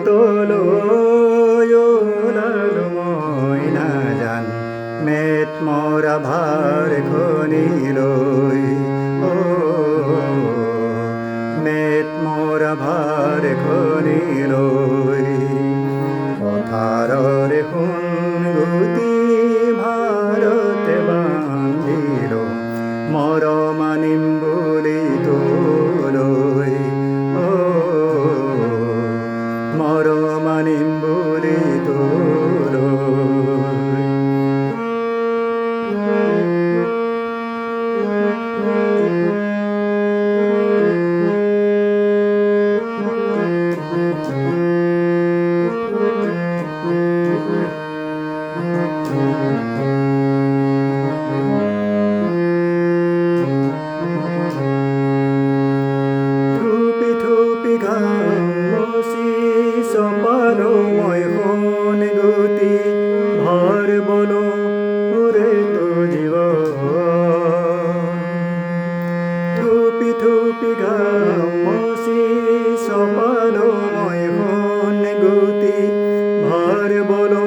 হাতলয় লালু মইনা জান মেট মরা ভার খনিলই ও মেট মরা ভার খনিলই পথারে হুন গুতি ভারতে বান্ধিল মরমানিম বলি তোলই ও মরমানিম বলি তোলই সপালময় হন গতি ভার বলো ওরে তো জীবন থুপি থুপি ঘামসি সপালময় হন গতি ভার বলো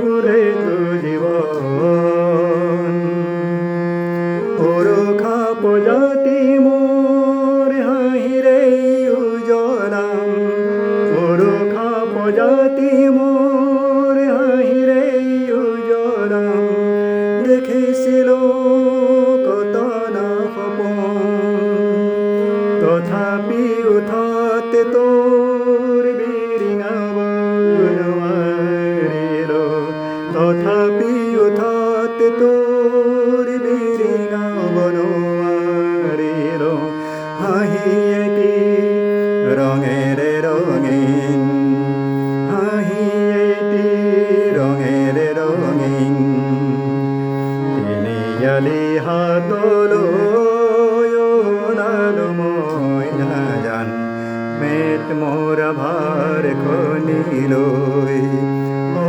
ওরে তো জীবন ওরো খাপ জাতি মোর হাহিরে উজলাম জাতি মোর হাহিরে উজলাম দেখেছিল কত না তথাপি উঠাতে তোর বিরিঙা বনমারিল তথাপি উঠাতে তোর বিরিঙা বনমারিল হাহিয়েটি রঙের রঙিন তিনিয়ালি হাতলয় লালু মইনা জান মেট মোরা ভার খনিলই ও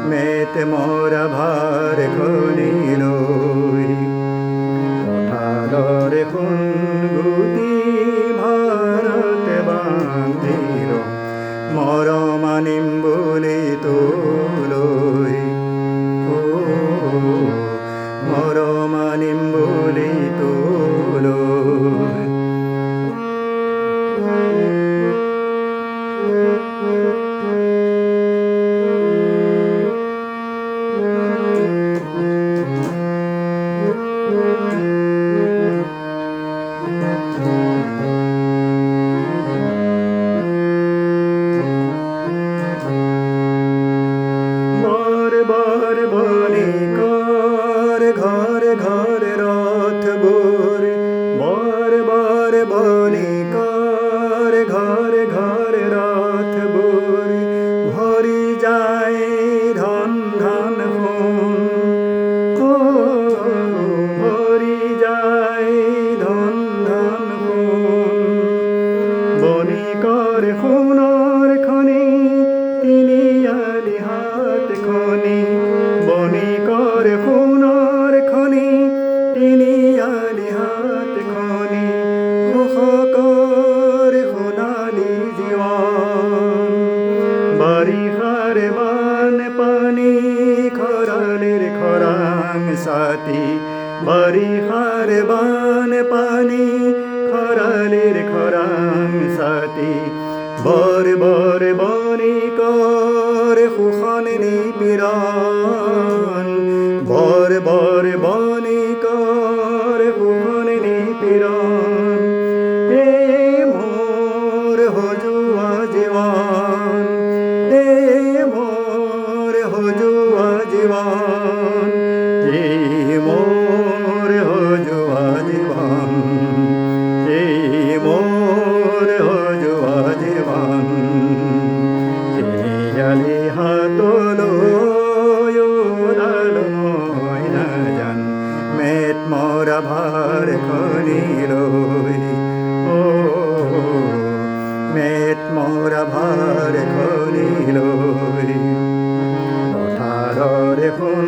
মেট মোরা ভার খনিলই পথারে হুন গুতি ভারতে বান্ধিল মরমানিম বলি তোলই ও মরমানিম বলি তোলই বার বনি কর ঘরে ঘরে রথ বোর বার বার বনি কর ঘরে ঘরে রথ বোর ভরি যায় ধন ধন ফোন ও ভরি যায় ধন ধন ফোন বনি কর সোণৰ খনি তিনিআলি হাত খনি বনি কর সোণৰ খনি তিনিআলি হাত খনি কৃষকৰ সোণালী জীৱন বাৰিষাৰ বান পানী খৰালিৰ খৰাং ছাতি বাৰিষাৰ বান পানী খৰালিৰ খৰাং ছাতি বৰ বৰ বনি কর সুখন নিপীড়ন বৰ বৰ বনি কর সুখন নিপীড়ন এ মোর হজুয়া জীবন এ মোর হজুয়া জীবন এ মোর হজুয়া জীবন এ মোর হজুয়া জীবন তিনিআলি হাতলয় লালু মইনা জান মেট মরা ভার খনিলই ও মেট মরা ভার খনিলই পথারে হুন